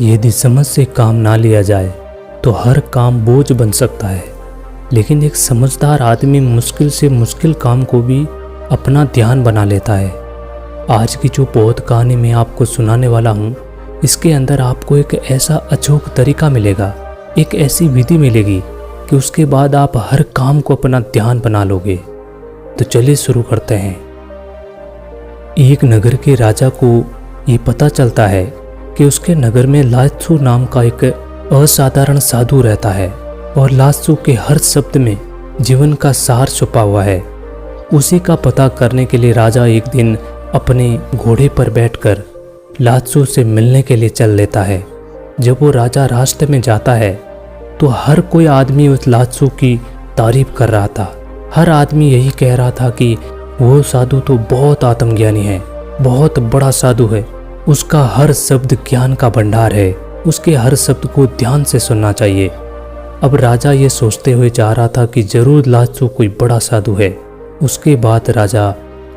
यदि समझ से काम ना लिया जाए तो हर काम बोझ बन सकता है, लेकिन एक समझदार आदमी मुश्किल से मुश्किल काम को भी अपना ध्यान बना लेता है। आज की जो बहुत कहानी मैं आपको सुनाने वाला हूँ, इसके अंदर आपको एक ऐसा अचूक तरीका मिलेगा, एक ऐसी विधि मिलेगी कि उसके बाद आप हर काम को अपना ध्यान बना लोगे। तो चलिए शुरू करते हैं। एक नगर के राजा को ये पता चलता है कि उसके नगर में लात्सु नाम का एक असाधारण साधु रहता है और लात्सु के हर शब्द में जीवन का सार छुपा हुआ है। उसी का पता करने के लिए राजा एक दिन अपने घोड़े पर बैठकर लात्सु से मिलने के लिए चल लेता है। जब वो राजा रास्ते में जाता है तो हर कोई आदमी उस लात्सु की तारीफ कर रहा था। हर आदमी यही कह रहा था कि वो साधु तो बहुत आत्मज्ञानी है, बहुत बड़ा साधु है, उसका हर शब्द ज्ञान का भंडार है, उसके हर शब्द को ध्यान से सुनना चाहिए। अब राजा ये सोचते हुए जा रहा था कि जरूर लात्सु कोई बड़ा साधु है। उसके बाद राजा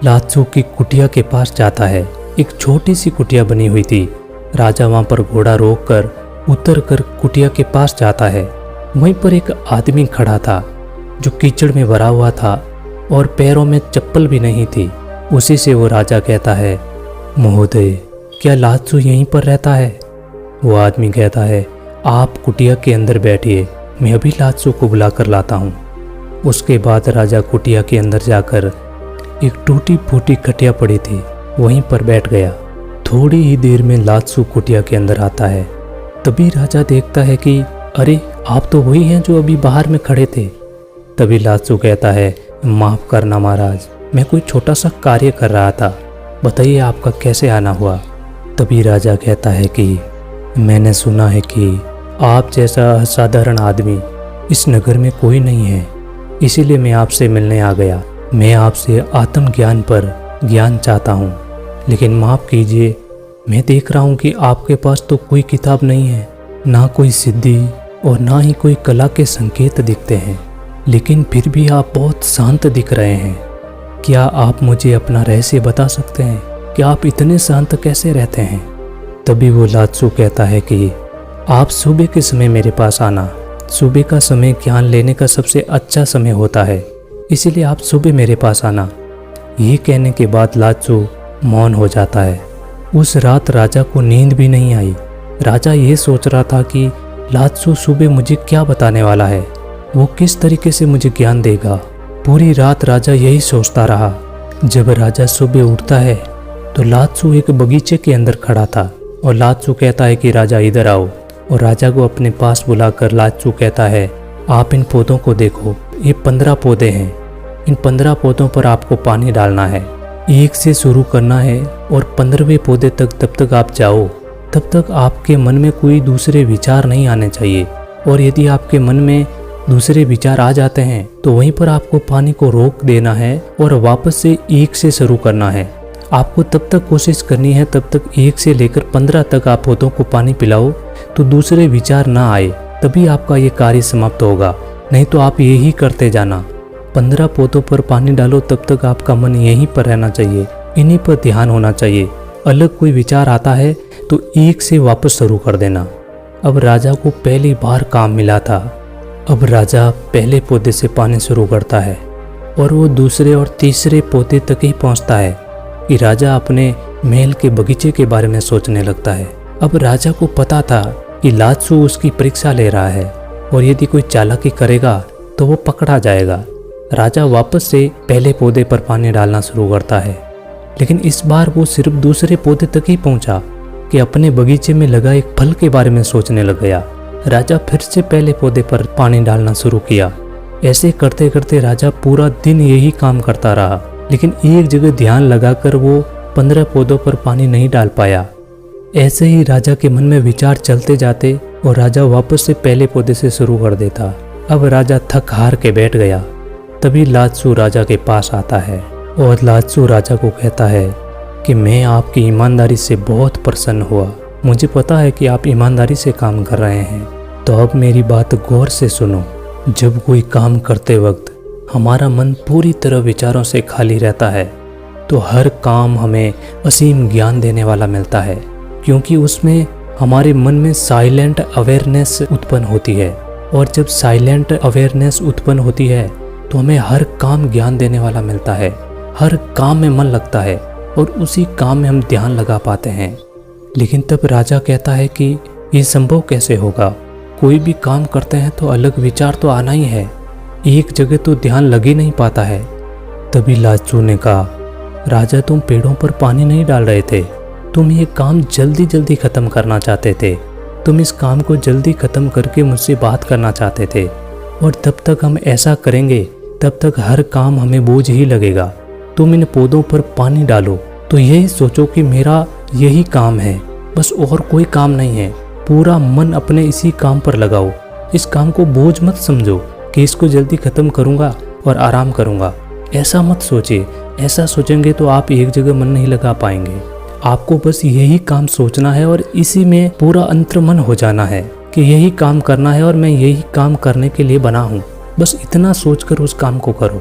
लात्सु की कुटिया के पास जाता है। एक छोटी सी कुटिया बनी हुई थी। राजा वहाँ पर घोड़ा रोक कर उतर कर कुटिया के पास जाता है। वहीं पर एक आदमी खड़ा था जो कीचड़ में भरा हुआ था और पैरों में चप्पल भी नहीं थी। उसी से वो राजा कहता है, महोदय, क्या लात्सु यहीं पर रहता है? वो आदमी कहता है, आप कुटिया के अंदर बैठिए, मैं अभी लात्सु को बुला कर लाता हूँ। उसके बाद राजा कुटिया के अंदर जाकर एक टूटी फूटी खटिया पड़ी थी, वहीं पर बैठ गया। थोड़ी ही देर में लात्सु कुटिया के अंदर आता है। तभी राजा देखता है कि अरे, आप तो वही हैं जो अभी बाहर में खड़े थे। तभी लात्सु कहता है, माफ़ करना महाराज, मैं कोई छोटा सा कार्य कर रहा था, बताइए आपका कैसे आना हुआ? तभी राजा कहता है कि मैंने सुना है कि आप जैसा असाधारण आदमी इस नगर में कोई नहीं है, इसीलिए मैं आपसे मिलने आ गया। मैं आपसे आत्मज्ञान पर ज्ञान चाहता हूँ, लेकिन माफ़ कीजिए, मैं देख रहा हूँ कि आपके पास तो कोई किताब नहीं है, ना कोई सिद्धि और ना ही कोई कला के संकेत दिखते हैं, लेकिन फिर भी आप बहुत शांत दिख रहे हैं। क्या आप मुझे अपना रहस्य बता सकते हैं कि आप इतने शांत कैसे रहते हैं? तभी वो लात्सु कहता है कि आप सुबह के समय मेरे पास आना। सुबह का समय ज्ञान लेने का सबसे अच्छा समय होता है, इसीलिए आप सुबह मेरे पास आना। ये कहने के बाद लात्सु मौन हो जाता है। उस रात राजा को नींद भी नहीं आई। राजा ये सोच रहा था कि लात्सु सुबह मुझे क्या बताने वाला है, वो किस तरीके से मुझे ज्ञान देगा। पूरी रात राजा यही सोचता रहा। जब राजा सुबह उठता है तो लात्सु एक बगीचे के अंदर खड़ा था और लात्सु कहता है कि राजा इधर आओ, और राजा को अपने पास बुलाकर लात्सु कहता है, आप इन पौधों को देखो, ये 15 पौधे हैं। इन 15 पौधों पर आपको पानी डालना है, एक से शुरू करना है और 15वें पौधे तक तब तक आप जाओ, तब तक आपके मन में कोई दूसरे विचार नहीं आने चाहिए। और यदि आपके मन में दूसरे विचार आ जाते हैं तो वहीं पर आपको पानी को रोक देना है और वापस से 1 से शुरू करना है। आपको तब तक कोशिश करनी है, तब तक 1 से लेकर 15 तक आप पौधों को पानी पिलाओ तो दूसरे विचार ना आए, तभी आपका ये कार्य समाप्त होगा। नहीं तो आप यही करते जाना, 15 पौधों पर पानी डालो, तब तक आपका मन यहीं पर रहना चाहिए, इन्हीं पर ध्यान होना चाहिए। अलग कोई विचार आता है तो 1 से वापस शुरू कर देना। अब राजा को पहली बार काम मिला था। अब राजा पहले पौधे से पानी शुरू करता है और वो दूसरे और तीसरे पौधे तक ही पहुंचता है कि राजा अपने महल के बगीचे के बारे में सोचने लगता है। अब राजा को पता था कि लात्सु उसकी परीक्षा ले रहा है और यदि कोई चालाकी करेगा तो वो पकड़ा जाएगा। राजा वापस से पहले पौधे पर पानी डालना शुरू करता है, लेकिन इस बार वो सिर्फ दूसरे पौधे तक ही पहुंचा कि अपने बगीचे में लगा एक फल के बारे में सोचने लग गया। राजा फिर से पहले पौधे पर पानी डालना शुरू किया। ऐसे करते करते राजा पूरा दिन यही काम करता रहा, लेकिन एक जगह ध्यान लगाकर वो 15 पौधों पर पानी नहीं डाल पाया। ऐसे ही राजा के मन में विचार चलते जाते और राजा वापस से पहले पौधे से शुरू कर देता। अब राजा थक हार के बैठ गया। तभी लात्सु राजा के पास आता है और लात्सु राजा को कहता है कि मैं आपकी ईमानदारी से बहुत प्रसन्न हुआ। मुझे पता है कि आप ईमानदारी से काम कर रहे हैं, तो अब मेरी बात गौर से सुनो। जब कोई काम करते वक्त हमारा मन पूरी तरह विचारों से खाली रहता है तो हर काम हमें असीम ज्ञान देने वाला मिलता है, क्योंकि उसमें हमारे मन में साइलेंट अवेयरनेस उत्पन्न होती है। और जब साइलेंट अवेयरनेस उत्पन्न होती है तो हमें हर काम ज्ञान देने वाला मिलता है, हर काम में मन लगता है और उसी काम में हम ध्यान लगा पाते हैं। लेकिन तब राजा कहता है कि ये संभव कैसे होगा, कोई भी काम करते हैं तो अलग विचार तो आना ही है, एक जगह तो ध्यान लग ही नहीं पाता है। तभी लालचू ने कहा, राजा तुम पेड़ों पर पानी नहीं डाल रहे थे, तुम ये काम जल्दी जल्दी ख़त्म करना चाहते थे, तुम इस काम को जल्दी ख़त्म करके मुझसे बात करना चाहते थे। और तब तक हम ऐसा करेंगे तब तक हर काम हमें बोझ ही लगेगा। तुम इन पौधों पर पानी डालो तो यही सोचो कि मेरा यही काम है, बस और कोई काम नहीं है। पूरा मन अपने इसी काम पर लगाओ, इस काम को बोझ मत समझो कि इसको जल्दी ख़त्म करूँगा और आराम करूँगा। ऐसा मत सोचिए, ऐसा सोचेंगे तो आप एक जगह मन नहीं लगा पाएंगे। आपको बस यही काम सोचना है और इसी में पूरा अंतर्मन हो जाना है कि यही काम करना है और मैं यही काम करने के लिए बना हूँ। बस इतना सोचकर उस काम को करो।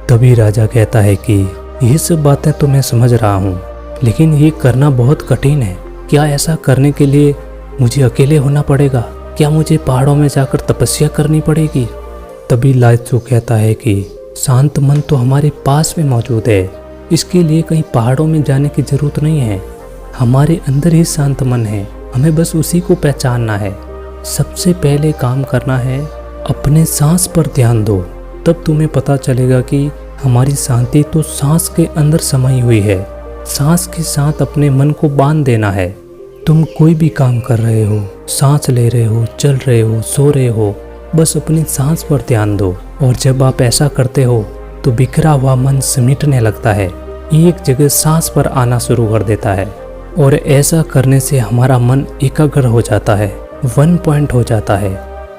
तभी राजा कहता है कि ये सब बातें तो मैं समझ रहा हूँ, लेकिन ये करना बहुत कठिन है। क्या ऐसा करने के लिए मुझे अकेले होना पड़ेगा? क्या मुझे पहाड़ों में जाकर तपस्या करनी पड़ेगी? तभी लालचू कहता है कि शांत मन तो हमारे पास में मौजूद है, इसके लिए कहीं पहाड़ों में जाने की जरूरत नहीं है। हमारे अंदर ही शांत मन है, हमें बस उसी को पहचानना है। सबसे पहले काम करना है, अपने सांस पर ध्यान दो, तब तुम्हें पता चलेगा कि हमारी शांति तो सांस के अंदर समाई हुई है। सांस के साथ अपने मन को बांध देना है। तुम कोई भी काम कर रहे हो, सांस ले रहे हो, चल रहे हो, सो रहे हो, बस अपनी सांस पर ध्यान दो। और जब आप ऐसा करते हो तो बिखरा हुआ मन समेटने लगता है, एक जगह सांस पर आना शुरू कर देता है। और ऐसा करने से हमारा मन एकाग्र हो जाता है, वन पॉइंट हो जाता है।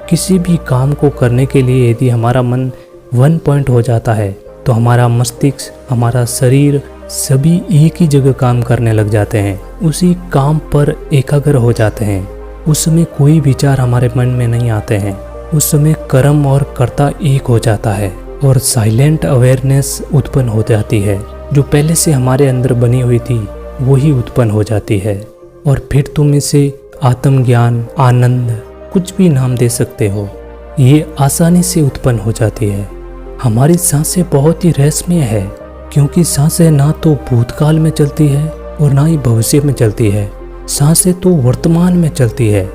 किसी भी काम को करने के लिए यदि हमारा मन वन पॉइंट हो जाता है तो हमारा मस्तिष्क, हमारा शरीर सभी एक ही जगह काम करने लग जाते हैं, उसी काम पर एकाग्र हो जाते हैं। उस समय कोई विचार हमारे मन में नहीं आते हैं, उस समय कर्म और कर्ता एक हो जाता है और साइलेंट अवेयरनेस उत्पन्न हो जाती है। जो पहले से हमारे अंदर बनी हुई थी वही उत्पन्न हो जाती है। और फिर तुम इसे आत्मज्ञान, आनंद, कुछ भी नाम दे सकते हो, ये आसानी से उत्पन्न हो जाती है। हमारी सांसें बहुत ही रहस्यमय है, क्योंकि सांसें ना तो भूतकाल में चलती है और ना ही भविष्य में चलती है। सांसें तो वर्तमान में चलती है।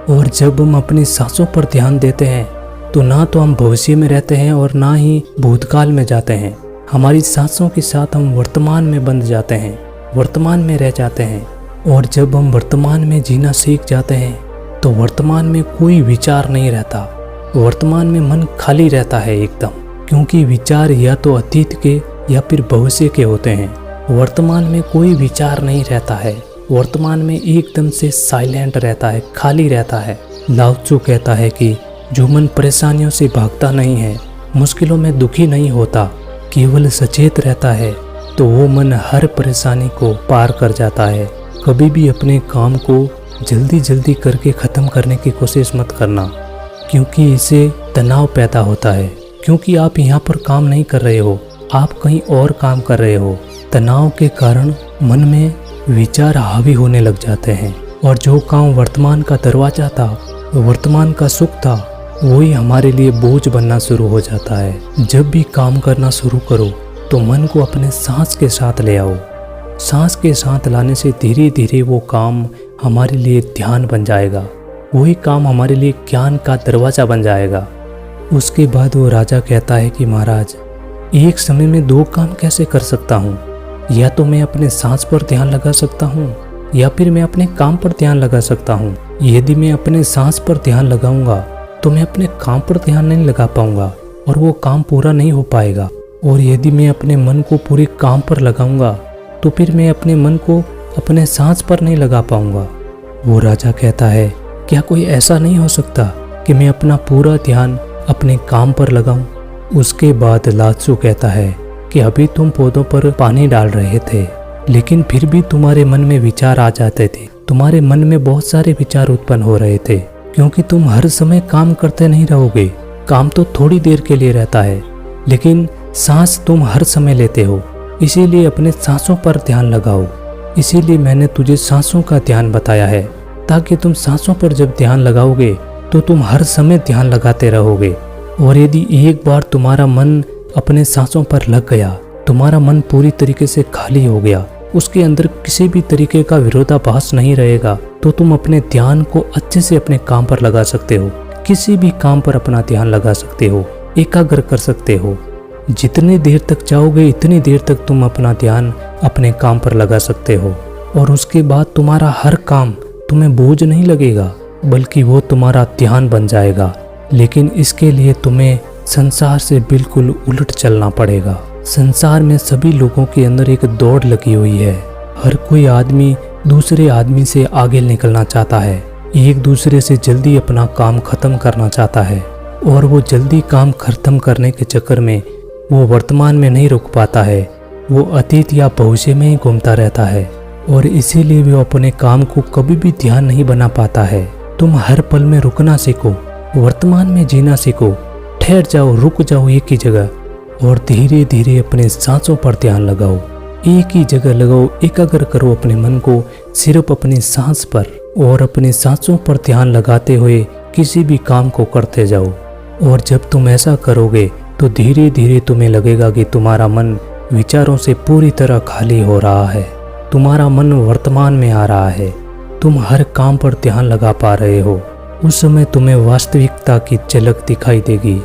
और जब हम अपनी सांसों पर ध्यान देते हैं तो ना तो हम भविष्य में रहते हैं और ना ही भूतकाल में जाते हैं। हमारी सांसों के साथ हम वर्तमान में बंध जाते हैं, वर्तमान में रह जाते हैं। और जब हम वर्तमान में जीना सीख जाते हैं तो वर्तमान में कोई विचार नहीं रहता, वर्तमान में मन खाली रहता है एकदम, क्योंकि विचार या तो अतीत के या फिर भविष्य के होते हैं। वर्तमान में कोई विचार नहीं रहता है, वर्तमान में एकदम से साइलेंट रहता है, खाली रहता है। लाओत्सु कहता है कि जो मन परेशानियों से भागता नहीं है, मुश्किलों में दुखी नहीं होता, केवल सचेत रहता है, तो वो मन हर परेशानी को पार कर जाता है। कभी भी अपने काम को जल्दी जल्दी करके ख़त्म करने की कोशिश मत करना, क्योंकि इससे तनाव पैदा होता है। क्योंकि आप यहाँ पर काम नहीं कर रहे हो, आप कहीं और काम कर रहे हो। तनाव के कारण मन में विचार हावी होने लग जाते हैं और जो काम वर्तमान का दरवाजा था, वर्तमान का सुख था, वही हमारे लिए बोझ बनना शुरू हो जाता है। जब भी काम करना शुरू करो तो मन को अपने सांस के साथ ले आओ। सांस के साथ लाने से धीरे धीरे वो काम हमारे लिए ध्यान बन जाएगा, वही काम हमारे लिए ज्ञान का दरवाज़ा बन जाएगा। उसके बाद वो राजा कहता है कि महाराज, एक समय में दो काम कैसे कर सकता हूँ? या तो मैं अपने सांस पर ध्यान लगा सकता हूँ या फिर मैं अपने काम पर ध्यान लगा सकता हूँ। यदि मैं अपने सांस पर ध्यान लगाऊंगा तो मैं अपने काम पर ध्यान नहीं लगा पाऊंगा और वो काम पूरा नहीं हो पाएगा। और यदि मैं अपने मन को पूरे काम पर लगाऊंगा तो फिर मैं अपने मन को अपने सांस पर नहीं लगा पाऊंगा। वो राजा कहता है, क्या कोई ऐसा नहीं हो सकता कि मैं अपना पूरा ध्यान अपने काम पर लगाऊं? उसके बाद लाओत्सु कहता है कि अभी तुम पौधों पर पानी डाल रहे थे, लेकिन फिर भी तुम्हारे मन में विचार आ जाते थे। तुम्हारे मन में बहुत सारे विचार उत्पन्न हो रहे थे, क्योंकि तुम हर समय काम करते नहीं रहोगे। काम तो थोड़ी देर के लिए रहता है, लेकिन सांस तुम हर समय लेते हो। इसीलिए अपने सांसों पर ध्यान लगाओ। इसीलिए मैंने तुझे सांसों का ध्यान बताया है। ताकि तुम सांसों पर जब ध्यान लगाओगे तो तुम हर समय ध्यान लगाते रहोगे। और यदि एक बार तुम्हारा मन अपने सांसों पर लग गया, तुम्हारा मन पूरी तरीके से खाली हो गया, उसके अंदर किसी भी तरीके का विरोधाभास नहीं रहेगा, तो तुम अपने ध्यान को अच्छे से अपने काम पर लगा सकते हो। किसी भी काम पर अपना ध्यान लगा सकते हो, एकाग्र कर सकते हो। जितनी देर तक चाहोगे इतनी देर तक तुम अपना ध्यान अपने काम पर लगा सकते हो। और उसके बाद तुम्हारा हर काम तुम्हें बोझ नहीं लगेगा, बल्कि वो तुम्हारा ध्यान बन जाएगा। लेकिन इसके लिए तुम्हें संसार से बिल्कुल उलट चलना पड़ेगा। संसार में सभी लोगों के अंदर एक दौड़ लगी हुई है। हर कोई आदमी दूसरे आदमी से आगे निकलना चाहता है, एक दूसरे से जल्दी अपना काम खत्म करना चाहता है। और वो जल्दी काम खत्म करने के चक्कर में वो वर्तमान में नहीं रुक पाता है, वो अतीत या भविष्य में ही घूमता रहता है। और इसीलिए वो अपने काम को कभी भी ध्यान नहीं बना पाता है। तुम हर पल में रुकना सीखो, वर्तमान में जीना सीखो। ठहर जाओ, रुक जाओ एक ही जगह और धीरे धीरे अपने सांसों पर ध्यान लगाओ। एक ही जगह लगाओ, एकाग्र करो अपने मन को सिर्फ अपनी सांस पर, और अपनी सांसों पर ध्यान लगाते हुए किसी भी काम को करते जाओ। और जब तुम ऐसा करोगे तो धीरे धीरे तुम्हें लगेगा कि तुम्हारा मन विचारों से पूरी तरह खाली हो रहा है, तुम्हारा मन वर्तमान में आ रहा है, तुम हर काम पर ध्यान लगा पा रहे हो। उस समय तुम्हें वास्तविकता की झलक दिखाई देगी।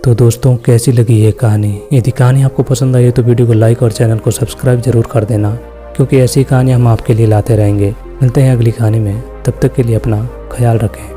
तो दोस्तों, कैसी लगी ये कहानी? यदि कहानी आपको पसंद आई तो वीडियो को लाइक और चैनल को सब्सक्राइब जरूर कर देना, क्योंकि ऐसी कहानियाँ हम आपके लिए लाते रहेंगे। मिलते हैं अगली कहानी में, तब तक के लिए अपना ख्याल रखें।